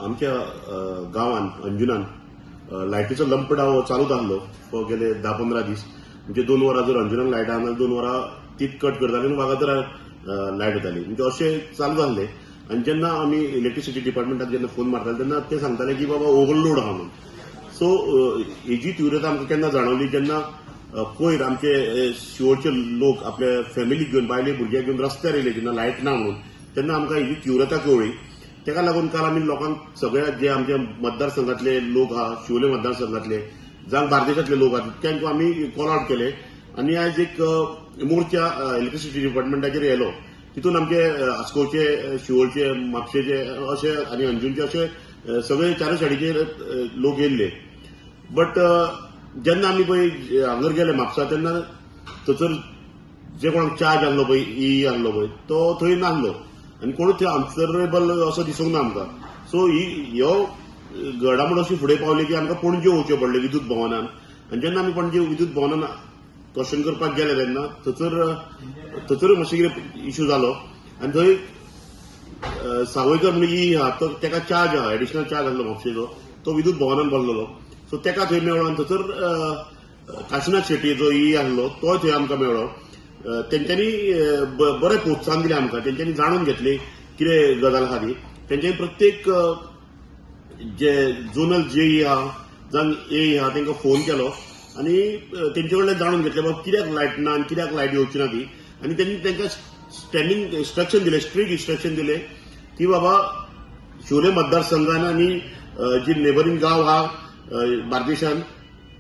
आमच्या गांवांत अंजुनान लायटीचो लंपडाव चालूच आसलो गेले 10-15 दीस. म्हणजे 2 वरां जर अंजुनान लायट आहा 2 वरां तीच कट करताली आनी वागातरां लायट येताली. म्हणजे अशें चालू आसलें. आनी जेन्ना आमी इलेक्ट्रिसिटी डिपार्टमेंटाक जेन्ना फोन मारताले तेन्ना ते सांगताले की बाबा ओव्हरलोड आहा म्हणून. सो हेजी तीव्रता आमकां केन्ना जाणवली जेन्ना पयर आमचे शिवोरचे लोक आपल्या फॅमिलीक घेवन बायले भुरग्यांक घेवन रस्त्यार येयले जेन्ना लायट ना म्हणून तेन्ना आमकां हेजी तीव्रता कळ्ळी. तेका लागून काल आमी लोकांक सगळ्या जे आमच्या मतदारसंघातले लोक आहा शिवोले मतदारसंघातले जावं बार्देशातले लोक आहा त्यांक आमी कॉल आउट केले आनी आयज एक मोर्चा इलेक्ट्रिसिटी डिपार्टमेंटाचेर येयलो. तितून आमचे आस्कोचे शिवोलचे म्हापशेचे अशे आनी अंजुनचे अशे सगळे चारूय सायडीचे लोक येयल्ले. बट जेन्ना आमी पळय हांगर गेले म्हापसा तेन्ना थंयसर जे कोणाक चार्ज आहलो पळय आहलो पळय तो थंय नासलो आनी कोणूच थंय आन्सरेबल असो दिसूंक ना आमकां. सो ह्यो घडामोड अशी फुडें पावली की आमकां पणजे वचचें पडलें विद्युत भवनान. आनी जेन्ना आमी पणजे विद्युत भवनान क्वेश्चन करपाक गेले तेन्ना थंयसरूय मातशें कितें इश्यू जालो आनी थंय सावयकर म्हणून आहा तो तेका चार्ज आहा एडिशनल चार्ज आसलो म्हापशेचो तो विद्युत भवनान बसलेलो. सो तेका थंय मेळ्ळो आनी थंयसर काशिनाथ शेट्टी जो आसलो तोय थंय आमकां मेळ्ळो. तेंच्यांनी बरें प्रोत्साहन दिलें आमकां. तेंच्यांनी जाणून घेतलें कितें गजाल आहा ती. तेंच्यांनी प्रत्येक जे झोनल जेई आहा जावं आहा तांकां फोन केलो आनी तेंचे कडल्यान जाणून घेतलें बाबा कित्याक लायट ना आनी कित्याक लायट येवची ना ती. आनी तेंनी तांकां स्टँडींग इन्स्ट्रक्शन दिले स्ट्रीक्ट इन्स्ट्रक्शन दिले की बाबा शिवोले मतदारसंघान आनी जी नेबरींग गांव आहा बार्देशान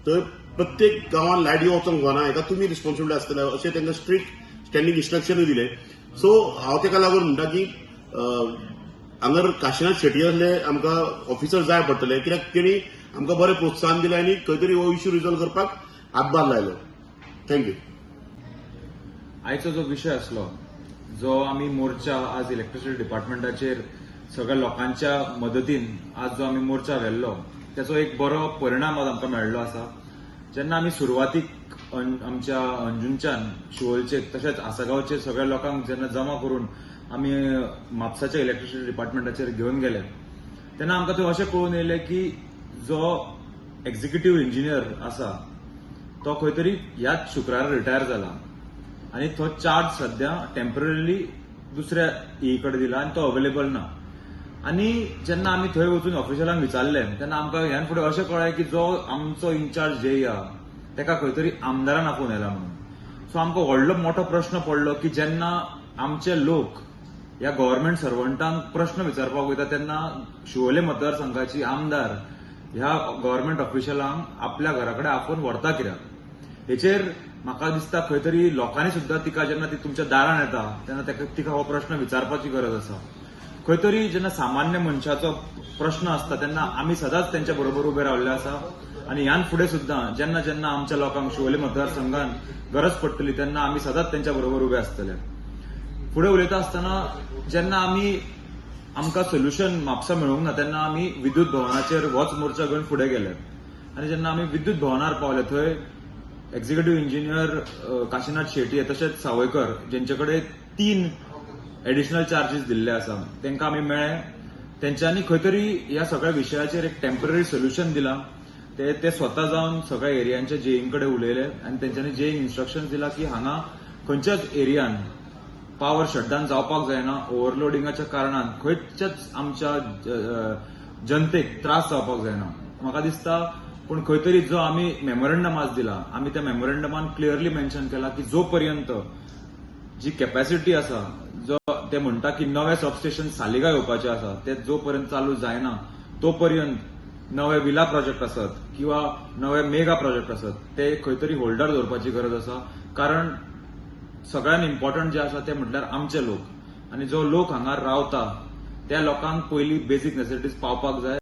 थंय प्रत्येक गांवांत लायट वचोंक जावना हेका तुमी रिस्पॉन्सिबल आसतले अशें तांकां स्ट्रीक्ट स्टँडींग इन्स्ट्रक्शनूय दिले. सो हांव तेका लागून म्हणटा की हांगर काशिनाथ शेट्टी असले आमकां ऑफिसर जाय पडटले कित्याक तेणी आमकां बरें प्रोत्साहन दिलें आनी खंय तरी हो इश्यू रिझॉल्व करपाक हातभार लायलो. थँक्यू. आयचो जो विशय आसलो जो आमी मोर्चा आज इलेक्ट्रिसिटी डिपार्टमेंटाचेर सगळ्या लोकांच्या मदतीन आज जो आमी मोर्चा व्हेल्लो त्याचो एक बरो परिणाम आज आमकां मेळ्ळो आसा. जेन्ना आमी सुरवातीक आमच्या अंजुनच्यान शिवोलचे तशेंच आसागांवचे सगळ्या लोकांक जेन्ना जमा करून आमी म्हापसाच्या इलेक्ट्रिसिटी डिपार्टमेंटाचेर घेवन गेले तेन्ना आमकां थंय अशें कळून येयलें की जो एक्झिक्युटीव इंजिनियर आसा तो खंय तरी ह्याच शुक्रार रिटायर जाला आनी तो चार्ज सध्या टेम्पररीली दुसऱ्या कडेन दिला आनी तो अवेलेबल ना. आनी जेन्ना आमी थंय वचून ऑफिशलांक विचारलें तेन्ना आमकां ह्यान फुडें अशें कळ्ळें की जो आमचो इन्चार्ज जे आहा तेका खंय तरी आमदारान आपोवन येला म्हणून. सो आमकां व्हडलो मोठो प्रश्न पडलो की जेन्ना आमचे लोक ह्या गव्हर्नमेंट सर्वंटांक प्रश्न विचारपाक वयता तेन्ना शिवोले मतदारसंघाची आमदार ह्या गव्हर्नमेंट ऑफिशलांक आपल्या घरा कडेन आपोवन व्हरता कित्याक. हेचेर म्हाका दिसता खंय तरी लोकांनी सुद्दां तिका जेन्ना ती तुमच्या दारान येता तेन्ना तिका हो प्रश्न विचारपाची गरज आसा. खंय तरी जेन्ना सामान्य मनशाचो प्रश्न आसता तेन्ना आमी सदांच तेंच्या बरोबर उबे रावल्ले आसा आनी ह्यान फुडें सुद्दां जेन्ना जेन्ना आमच्या लोकांक शिवोले मतदारसंघान गरज पडटली तेन्ना आमी सदांच तेंच्या बरोबर उबे आसतले. फुडें उलयता आसतना जेन्ना आमकां सोल्युशन म्हापसा मेळूंक ना तेन्ना आमी विद्युत भवनाचेर होच मोर्चा घेवन फुडें गेले आनी जेन्ना आमी विद्युत भवनार पावले थंय एक्झिक्युटीव इंजिनियर काशिनाथ शेट्टी तशेंच सावयकर जेंचे कडेन 3 एडिशनल चार्जीस दिल्ले आसा तांकां आमी मेळ्ळे. तेंच्यांनी खंय तरी ह्या सगळ्या विशयाचेर एक टेम्पररी सोल्युशन दिलां. ते स्वता जावन सगळ्या एरियांच्या जेईं कडेन उलयले आनी तेंच्यांनी जेईंक इन्स्ट्रक्शन दिला की हांगा खंयच्याच एरियान पावर शटडावन जावपाक जायना. ओव्हरलोडिंगाच्या कारणान खंयच्याच आमच्या जनतेक त्रास जावपाक जायना. म्हाका दिसता पूण खंय तरी जो आमी मेमोरंडम आज दिला आमी त्या मेमोरंडमान क्लियरली मेन्शन केला की जो पर्यंत जी कॅपॅसिटी आसा जो ते म्हणटा की नवे सबस्टेशन सालिगांव येवपाचे आसा ते जो पर्यंत चालू जायना तो पर्यंत नवे विला प्रोजेक्ट आसत किंवा नवे मेगा प्रोजेक्ट आसत ते खंय तरी होल्डार दवरपाची गरज आसा. कारण सगळ्यात इम्पॉर्टंट जे आसा ते म्हटल्यार आमचे लोक आनी जो लोक हांगा रावता त्या लोकांक पयली बेसीक नेसेसिटीज पावपाक जाय.